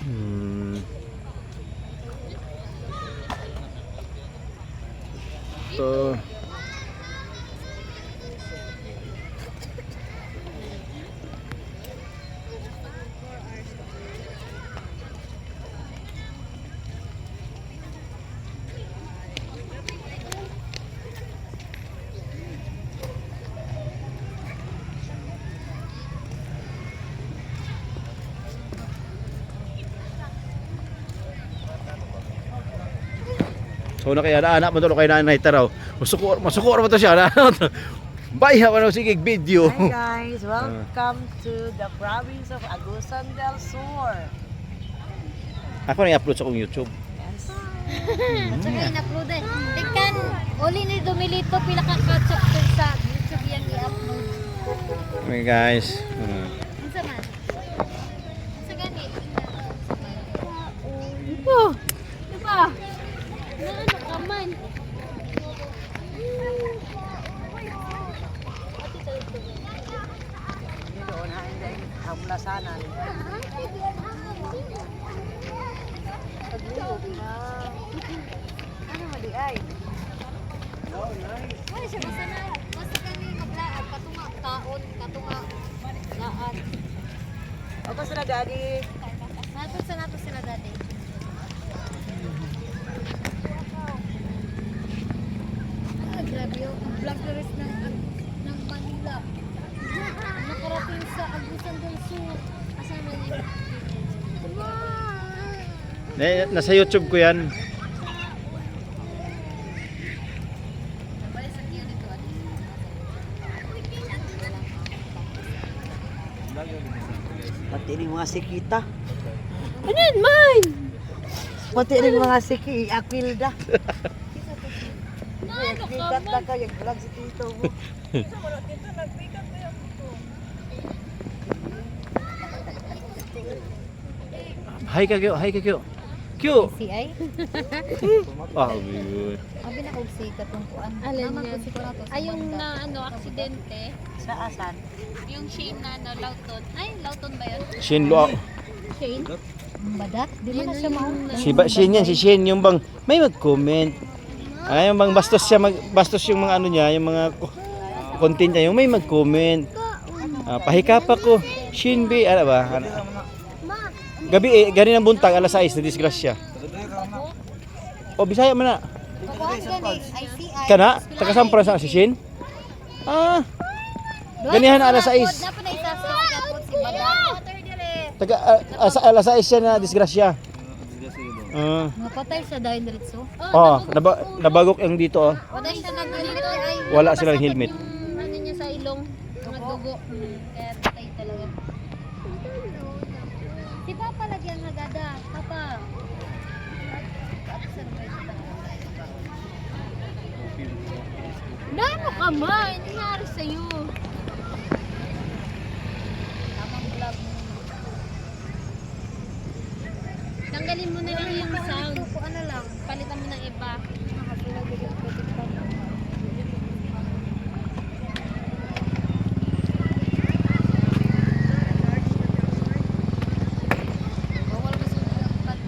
Hmm. So so na kaya anak mo tulo kay nanay taraw. Masukor mo to siya na. Bayha man sige video. Hi guys, welcome to the province of Agusan del Sur. Ako na i-upload sa akong YouTube. Yes. At saka in-upload eh. Tingkan, uli ni Dumilito pinaka-chapter sa YouTube yang i-upload. Okay guys. Ano sa man? Sa ganit. Oh, Diba? Ano ka man? doon ha hindi hamlasanan. Pagliyog na. Ano mali ay? Wala siya masana. Basta kami maglaan. Katunga taon. Katunga laan. O basta na daddy. Nato sila dati. Grabe yung vloggers ng Manila. Nakarating sa Agusan del Sur. Asan man yun? Nasa YouTube ko yan. Balik sa kiyo nito. Pati rin mga sikita. Ano yun, man? Pati rin mga siki, Aquilda. Ano ka Bigat na man? kayo, vlog si Tito mo. Hi kagyo. Kyo. Si ay? Ah, good. Abi na kog si katungkuan. Alin Mama yan? ko si Kurato. Ay, yung na ano, aksidente, Sa asan? yung Shane na ano, Lauton. Ay, Lauton ba yun? Shinlo. Shane? Badat? Di mo na siya mauna. Si Shin yung bang may mag-comment. Ay, yung bang bastos siya bastos yung mga ano niya, yung mga content niya, yung may mag-comment. Pahikapa ko. Shin B, ano ba? Gabi gani ng buntag alas 6 na disgrasya. O Bisaya man na. Kukuhan gani, ICI. Kana taga Sampra sa si Shin? Ah, ganihan alas 6. Dapat na isa sa kapot si Badat. Taga alas 6 siya na disgrasya. Mapatay sa dahil diretso. Nabagok yung dito oh. Wala siya nag-helmet ay. Wala silang helmet. Yung ano niya sa ilong, mga dugo. Kaya patay talaga. Si Papa lagi ang nagada. Papa. Ano ka man? Ano nangyari sa'yo? Tamang vlog mo. Tanggalin mo na lang yung sound. Ano lang. Palitan mo ng iba. Bawal mo sa pagkakas.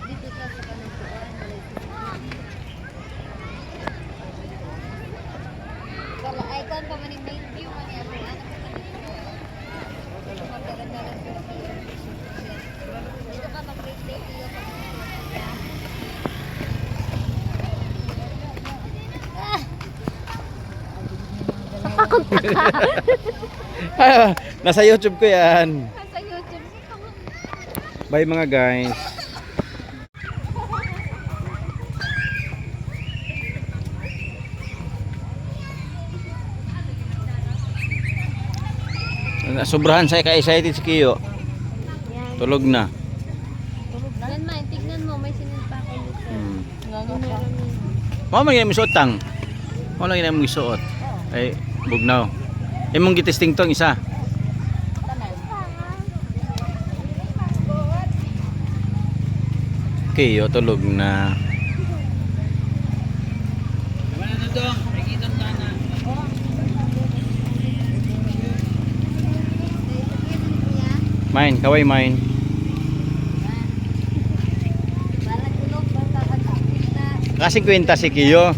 Dito ka sa kanuntuan. Wala ay kon pa man yung main view man yan. Ano pa man yung magaganda-ganda siya. Dito ka mag-replay iyo pag Nasa YouTube ko yan. Sa YouTube. Bye mga guys. Sobrahan saya ka-excited si Kiyo. Tulog na. Yan man, tignan mo, may sinimpa ko dito. Mama lagi mo suotang. Mama lagi mo suot. Ay bugnaw. Imong gitesting tong isa. Kiyo tulog na. Mine, kaway mine. Balag kulog, basta pag-apit na. Kasi kwenta si Kiyo.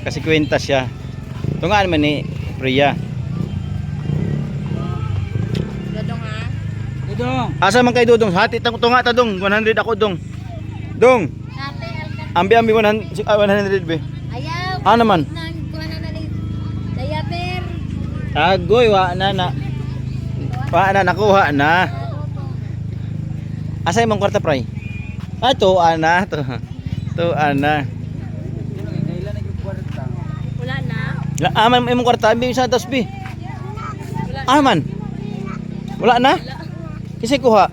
Kasi kwenta siya. Tungaan man ni Priya. Dodong ha? Asa man kay Dudong? Hati tunga ta dong. 100 ako dong. Dong. Ate, alkan. Ambi 100 be. Ayaw. Ah naman. Nang kuha na ni Dayaper. Agoy wa na na. Wa na nakuha na. Asa imong kwarta pray? Ah to ana to. To ana. Wala na? Aman imong kwarta ambi sa tas bi. Aman. Wala na? Kasi kuha.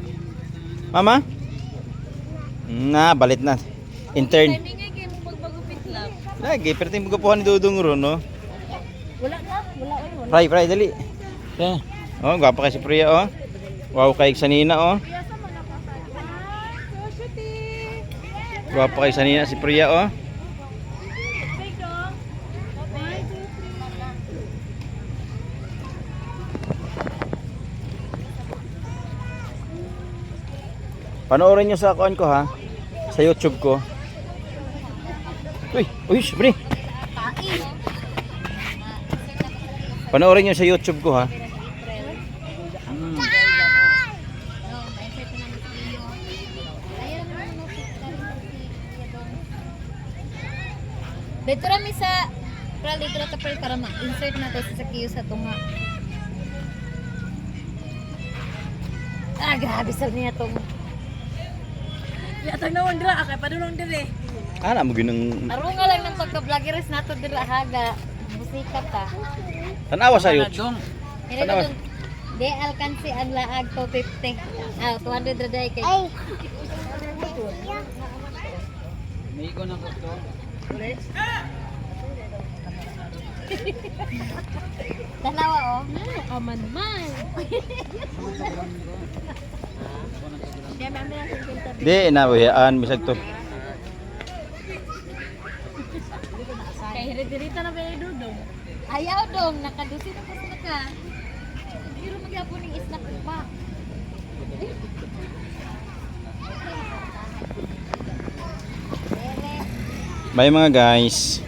Mama? Na balit na. Intern. Timing nga kayo magpagupit lang. Lagi perting magapuhan ni Dudong ron no. Wala na? Wala. Fry dali. Yeah. Oh, gwapa kay si Priya oh. Wow kay Sanina oh. Gwapa kay Sanina si Priya oh. Panoorin nyo sa account ko ha. Sa YouTube ko. Uy, Pri. Panoorin nyo sa YouTube ko ha. Dito rami sa dito ra ta para ma-insert na to sa kiyo sa tunga. Ah, grabe sa niya tong. Yatag na wandra, akay padulong dire. Ana mo ginang Aro nga lang ng pagka-vloggeres nato dira haga. Musika ta. tanawa sa YouTube. Ina Tanawa. dun. De alkansi ang laag to 50. Ah, 200 ra day kay. Ay. May ko na ko to. Dalawa oh. Aman man. Di na buhian bisag to. Kay hiridirita na ba yung Dudong? Ayaw dong, nakadusi na pa sila ka. Pero magyapon ng snack pa. Bye mga guys.